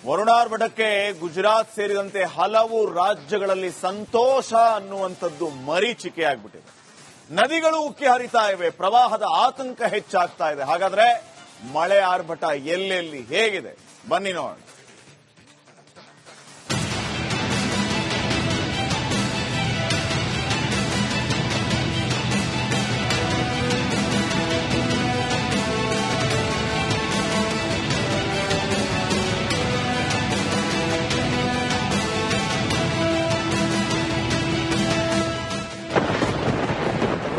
ವರುಣಾರ್ಭಟಕ್ಕೆ ಗುಜರಾತ್ ಸೇರಿದಂತೆ ಹಲವು ರಾಜ್ಯಗಳಲ್ಲಿ ಸಂತೋಷ ಅನ್ನುವಂಥದ್ದು ಮರೀಚಿಕೆಯಾಗ್ಬಿಟ್ಟಿದೆ. ನದಿಗಳು ಉಕ್ಕಿ ಹರಿತಾ ಇವೆ, ಪ್ರವಾಹದ ಆತಂಕ ಹೆಚ್ಚಾಗ್ತಾ ಇದೆ. ಹಾಗಾದ್ರೆ ಮಳೆ ಆರ್ಭಟ ಎಲ್ಲೆಲ್ಲಿ ಹೇಗಿದೆ ಬನ್ನಿ ನೋಡೋಣ.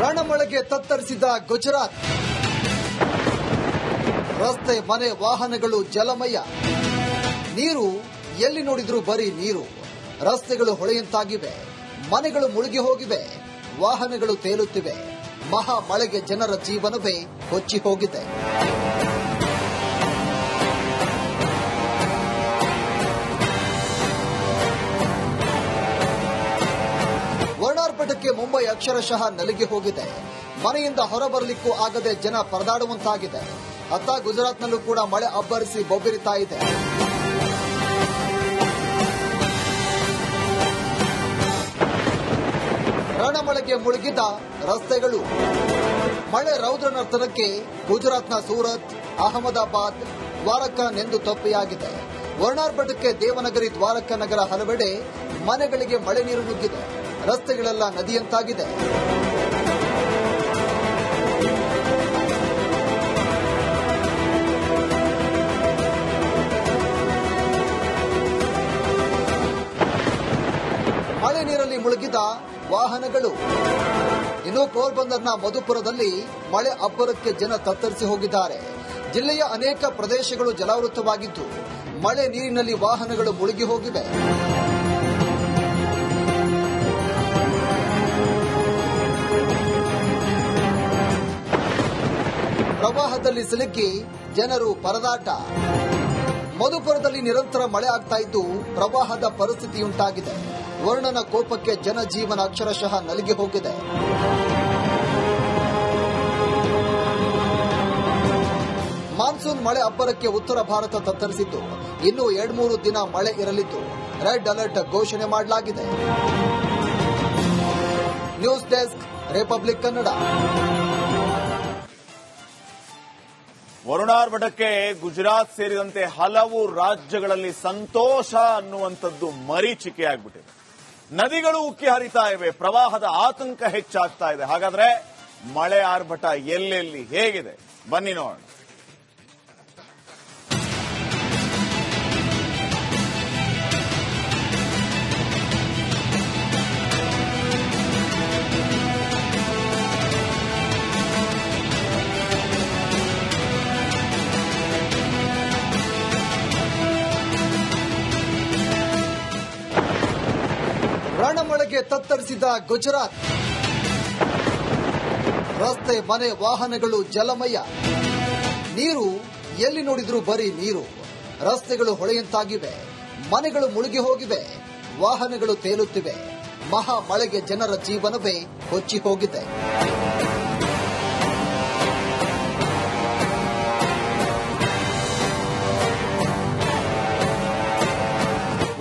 ರಣಮಳೆಗೆ ತತ್ತರಿಸಿದ ಗುಜರಾತ್, ರಸ್ತೆ ಮನೆ ವಾಹನಗಳು ಜಲಮಯ. ನೀರು ಎಲ್ಲಿ ನೋಡಿದ್ರೂ ಬರೀ ನೀರು. ರಸ್ತೆಗಳು ಹೊಳೆಯಂತಾಗಿವೆ, ಮನೆಗಳು ಮುಳುಗಿ ಹೋಗಿವೆ, ವಾಹನಗಳು ತೇಲುತ್ತಿವೆ. ಮಹಾ ಮಳೆಗೆ ಜನರ ಜೀವನವೇ ಕೊಚ್ಚಿ ಹೋಗಿದೆ. ವರ್ಣಾರ್ಭಟಕ್ಕೆ ಮುಂಬೈ ಅಕ್ಷರಶಃ ನಲಿಗೆ ಹೋಗಿದೆ. ಮನೆಯಿಂದ ಹೊರಬರಲಿಕ್ಕೂ ಆಗದೆ ಜನ ಪರದಾಡುವಂತಾಗಿದೆ. ಅತ್ತ ಗುಜರಾತ್ನಲ್ಲೂ ಕೂಡ ಮಳೆ ಅಬ್ಬರಿಸಿ ಬೊಬ್ಬಿರಿತಾ ಇದೆ. ರಣಮಳೆಗೆ ಮುಳುಗಿದ ರಸ್ತೆಗಳು. ಮಳೆ ರೌದ್ರ ನರ್ತನಕ್ಕೆ ಗುಜರಾತ್ನ ಸೂರತ್, ಅಹಮದಾಬಾದ್, ದ್ವಾರಕಾ ನೆಂದು ತೊಪ್ಪೆಯಾಗಿದೆ. ವರ್ಣಾರ್ಭಟಕ್ಕೆ ದೇವನಗರಿ, ದ್ವಾರಕಾ ನಗರ ಹಲವೆಡೆ ಮನೆಗಳಿಗೆ ಮಳೆ ನೀರು ನುಗ್ಗಿದೆ. ರಸ್ತೆಗಳೆಲ್ಲ ನದಿಯಂತಾಗಿದೆ. ಮಳೆ ನೀರಲ್ಲಿ ಮುಳುಗಿದ ವಾಹನಗಳು. ಇನ್ನು ಪೋರ್ಬಂದರ್ನ ಮಧುಪುರದಲ್ಲಿ ಮಳೆ ಅಬ್ಬರಕ್ಕೆ ಜನ ತತ್ತರಿಸಿ ಹೋಗಿದ್ದಾರೆ. ಜಿಲ್ಲೆಯ ಅನೇಕ ಪ್ರದೇಶಗಳು ಜಲಾವೃತವಾಗಿದ್ದು ಮಳೆ ನೀರಿನಲ್ಲಿ ವಾಹನಗಳು ಮುಳುಗಿ ಹೋಗಿವೆ. ಪ್ರವಾಹದಲ್ಲಿ ಸಿಲುಕಿ ಜನರು ಪರದಾಟ. ಮಧುಪುರದಲ್ಲಿ ನಿರಂತರ ಮಳೆ ಆಗ್ತಾ ಇದ್ದು ಪ್ರವಾಹದ ಪರಿಸ್ಥಿತಿಯುಂಟಾಗಿದೆ. ವರ್ಣನ ಕೋಪಕ್ಕೆ ಜನಜೀವನ ಅಕ್ಷರಶಃ ನಲಿಗೆ ಹೋಗಿದೆ. ಮಾನ್ಸೂನ್ ಮಳೆ ಅಬ್ಬರಕ್ಕೆ ಉತ್ತರ ಭಾರತ ತತ್ತರಿಸಿದ್ದು ಇನ್ನೂ 2-3 ದಿನ ಮಳೆ ಇರಲಿದ್ದು ರೆಡ್ ಅಲರ್ಟ್ ಘೋಷಣೆ ಮಾಡಲಾಗಿದೆ. News desk, Republic Kannada. ವರುಣಾರ್ಭಟಕ್ಕೆ ಗುಜರಾತ್ ಸೇರಿದಂತೆ ಹಲವು ರಾಜ್ಯಗಳಲ್ಲಿ ಸಂತೋಷ ಅನ್ನುವಂಥದ್ದು ಮರೀಚಿಕೆಯಾಗ್ಬಿಟ್ಟಿದೆ. ನದಿಗಳು ಉಕ್ಕಿ ಹರಿತಾ ಇವೆ, ಪ್ರವಾಹದ ಆತಂಕ ಹೆಚ್ಚಾಗ್ತಾ ಇದೆ. ಹಾಗಾದ್ರೆ ಮಳೆ ಆರ್ಭಟ ಎಲ್ಲೆಲ್ಲಿ ಹೇಗಿದೆ ಬನ್ನಿ ನೋಡೋಣ. ರಣಮಳೆಗೆ ತತ್ತರಿಸಿದ ಗುಜರಾತ್, ರಸ್ತೆ ಮನೆ ವಾಹನಗಳು ಜಲಮಯ. ನೀರು ಎಲ್ಲಿ ನೋಡಿದ್ರೂ ಬರೀ ನೀರು. ರಸ್ತೆಗಳು ಹೊಳೆಯಂತಾಗಿವೆ, ಮನೆಗಳು ಮುಳುಗಿ ಹೋಗಿವೆ, ವಾಹನಗಳು ತೇಲುತ್ತಿವೆ. ಮಹಾ ಮಳೆಗೆ ಜನರ ಜೀವನವೇ ಕೊಚ್ಚಿ ಹೋಗಿದೆ.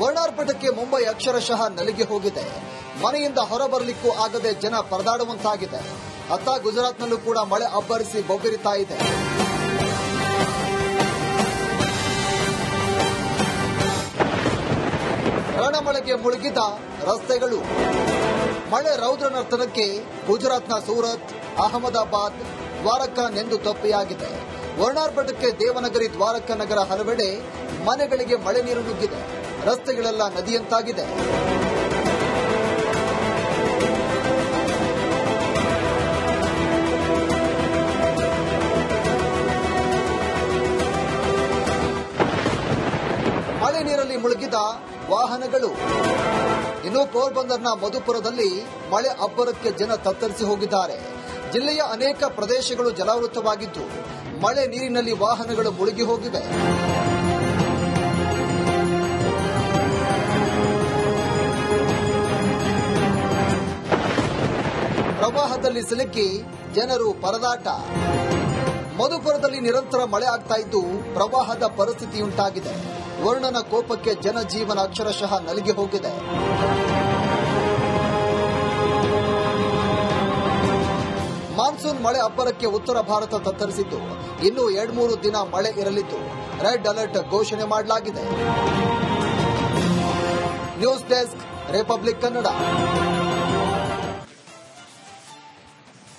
ವರ್ಣಾರ್ಭಟಕ್ಕೆ ಮುಂಬೈ ಅಕ್ಷರಶಃ ನಲಿಗೆ ಹೋಗಿದೆ. ಮನೆಯಿಂದ ಹೊರಬರಲಿಕ್ಕೂ ಆಗದೆ ಜನ ಪರದಾಡುವಂತಾಗಿದೆ. ಅತ್ತ ಗುಜರಾತ್ನಲ್ಲೂ ಕೂಡ ಮಳೆ ಅಬ್ಬರಿಸಿ ಬೊಬ್ಬಿರಿತಾ ಇದೆ. ರಣಮಳೆಗೆ ಮುಳುಗಿದ ರಸ್ತೆಗಳು. ಮಳೆ ರೌದ್ರ ನರ್ತನಕ್ಕೆ ಗುಜರಾತ್ನ ಸೂರತ್, ಅಹಮದಾಬಾದ್, ದ್ವಾರಕಾ ನೆಂದು ತೊಪ್ಪೆಯಾಗಿದೆ. ವರ್ಣಾರ್ಭಟಕ್ಕೆ ದೇವನಗರಿ, ದ್ವಾರಕಾ ನಗರ ಹಲವೆಡೆ ಮನೆಗಳಿಗೆ ಮಳೆ ನೀರು ನುಗ್ಗಿದೆ. ರಸ್ತೆಗಳೆಲ್ಲ ನದಿಯಂತಾಗಿದೆ. ಮಳೆ ನೀರಲ್ಲಿ ಮುಳುಗಿದ ವಾಹನಗಳು. ಇನ್ನು ಪೋರ್ಬಂದರ್ನ ಮಧುಪುರದಲ್ಲಿ ಮಳೆ ಅಬ್ಬರಕ್ಕೆ ಜನ ತತ್ತರಿಸಿ ಹೋಗಿದ್ದಾರೆ. ಜಿಲ್ಲೆಯ ಅನೇಕ ಪ್ರದೇಶಗಳು ಜಲಾವೃತವಾಗಿದ್ದು ಮಳೆ ನೀರಿನಲ್ಲಿ ವಾಹನಗಳು ಮುಳುಗಿ ಹೋಗಿವೆ. ಪ್ರವಾಹದಲ್ಲಿ ಸಿಲುಕಿ ಜನರು ಪರದಾಟ. ಮಧುಪುರದಲ್ಲಿ ನಿರಂತರ ಮಳೆ ಆಗ್ತಾ ಇದ್ದು ಪ್ರವಾಹದ ಪರಿಸ್ಥಿತಿಯುಂಟಾಗಿದೆ. ವರುಣನ ಕೋಪಕ್ಕೆ ಜನಜೀವನ ಅಕ್ಷರಶಃ ನಲಿಗೆ ಹೋಗಿದೆ. ಮಾನ್ಸೂನ್ ಮಳೆ ಅಬ್ಬರಕ್ಕೆ ಉತ್ತರ ಭಾರತ ತತ್ತರಿಸಿದ್ದು, ಇನ್ನೂ 2-3 ದಿನ ಮಳೆ ಇರಲಿದ್ದು ರೆಡ್ ಅಲರ್ಟ್ ಘೋಷಣೆ ಮಾಡಲಾಗಿದೆ. News desk, Republic Kannada.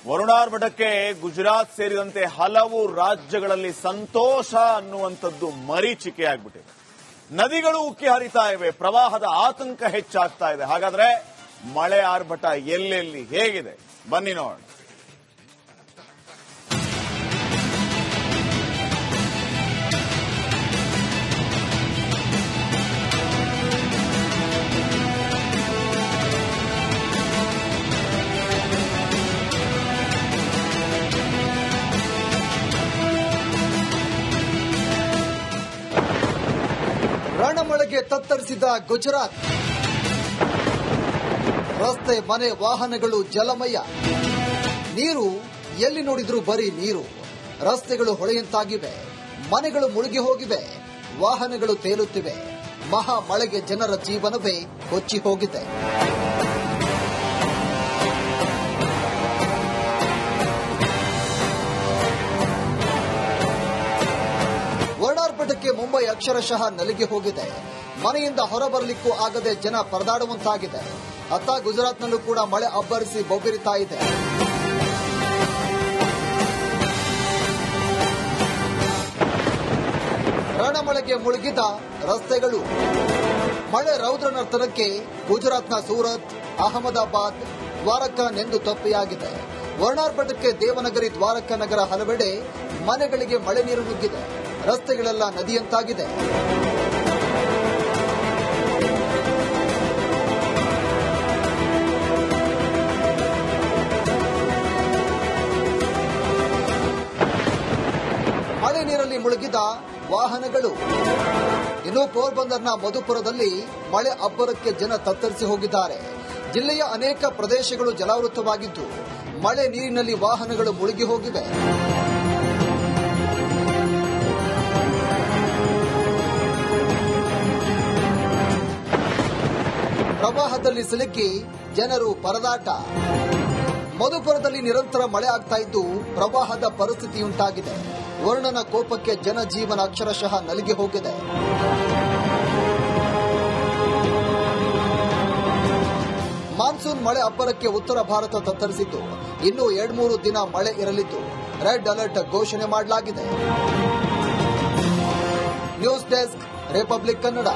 ವರುಣಾರ್ಭಟಕ್ಕೆ ಗುಜರಾತ್ ಸೇರಿದಂತೆ ಹಲವು ರಾಜ್ಯಗಳಲ್ಲಿ ಸಂತೋಷ ಅನ್ನುವಂಥದ್ದು ಮರೀಚಿಕೆಯಾಗ್ಬಿಟ್ಟಿದೆ. ನದಿಗಳು ಉಕ್ಕಿ ಹರಿತಾ ಇವೆ, ಪ್ರವಾಹದ ಆತಂಕ ಹೆಚ್ಚಾಗ್ತಾ ಇದೆ. ಹಾಗಾದ್ರೆ ಮಳೆ ಆರ್ಭಟ ಎಲ್ಲೆಲ್ಲಿ ಹೇಗಿದೆ ಬನ್ನಿ ನೋಡೋಣ. ರಣಮಳೆಗೆ ತತ್ತರಿಸಿದ ಗುಜರಾತ್. ರಸ್ತೆ, ಮನೆ, ವಾಹನಗಳು ಜಲಮಯ. ನೀರು ಎಲ್ಲಿ ನೋಡಿದ್ರೂ ಬರೀ ನೀರು. ರಸ್ತೆಗಳು ಹೊಳೆಯಂತಾಗಿವೆ, ಮನೆಗಳು ಮುಳುಗಿ ಹೋಗಿವೆ, ವಾಹನಗಳು ತೇಲುತ್ತಿವೆ. ಮಹಾ ಮಳೆಗೆ ಜನರ ಜೀವನವೇ ಕೊಚ್ಚಿ ಹೋಗಿದೆ. ವರ್ಣಾರ್ಭಟಕ್ಕೆ ಮುಂಬೈ ಅಕ್ಷರಶಃ ನಲಿಗೆ ಹೋಗಿದೆ. ಮನೆಯಿಂದ ಹೊರಬರಲಿಕ್ಕೂ ಆಗದೆ ಜನ ಪರದಾಡುವಂತಾಗಿದೆ. ಅತ್ತ ಗುಜರಾತ್ನಲ್ಲೂ ಕೂಡ ಮಳೆ ಅಬ್ಬರಿಸಿ ಬೊಬ್ಬಿರಿತಾ ಇದೆ. ರಣಮಳೆಗೆ ಮುಳುಗಿದ ರಸ್ತೆಗಳು. ಮಳೆ ರೌದ್ರ ನರ್ತನಕ್ಕೆ ಗುಜರಾತ್ನ ಸೂರತ್, ಅಹಮದಾಬಾದ್, ದ್ವಾರಕಾ ನೆಂದು ತಪ್ಪೆಯಾಗಿದೆ. ವರ್ಣಾರ್ಭಟಕ್ಕೆ ದೇವನಗರಿ, ದ್ವಾರಕಾ ನಗರ ಹಲವೆಡೆ ಮನೆಗಳಿಗೆ ಮಳೆ ನೀರು ನುಗ್ಗಿದೆ. ರಸ್ತೆಗಳೆಲ್ಲ ನದಿಯಂತಾಗಿದೆ. ಮಳೆ ನೀರಲ್ಲಿ ಮುಳುಗಿದ ವಾಹನಗಳು. ಇನ್ನು ಪೋರ್ಬಂದರ್ನ ಮಧುಪುರದಲ್ಲಿ ಮಳೆ ಅಬ್ಬರಕ್ಕೆ ಜನ ತತ್ತರಿಸಿ ಹೋಗಿದ್ದಾರೆ. ಜಿಲ್ಲೆಯ ಅನೇಕ ಪ್ರದೇಶಗಳು ಜಲಾವೃತವಾಗಿದ್ದು ಮಳೆ ನೀರಿನಲ್ಲಿ ವಾಹನಗಳು ಮುಳುಗಿ ಹೋಗಿವೆ. ಪ್ರವಾಹದಲ್ಲಿ ಸಿಲುಕಿ ಜನರು ಪರದಾಟ. ಮಧುಪುರದಲ್ಲಿ ನಿರಂತರ ಮಳೆ ಆಗ್ತಾ ಇದ್ದು ಪ್ರವಾಹದ ಪರಿಸ್ಥಿತಿಯುಂಟಾಗಿದೆ. ವರುಣನ ಕೋಪಕ್ಕೆ ಜನಜೀವನ ಅಕ್ಷರಶಃ ನಲಿಗೆ ಹೋಗಿದೆ. ಮಾನ್ಸೂನ್ ಮಳೆ ಅಬ್ಬರಕ್ಕೆ ಉತ್ತರ ಭಾರತ ತತ್ತರಿಸಿದ್ದು, ಇನ್ನೂ 2-3 ದಿನ ಮಳೆ ಇರಲಿದ್ದು ರೆಡ್ ಅಲರ್ಟ್ ಘೋಷಣೆ ಮಾಡಲಾಗಿದೆ. News desk, Republic Kannada.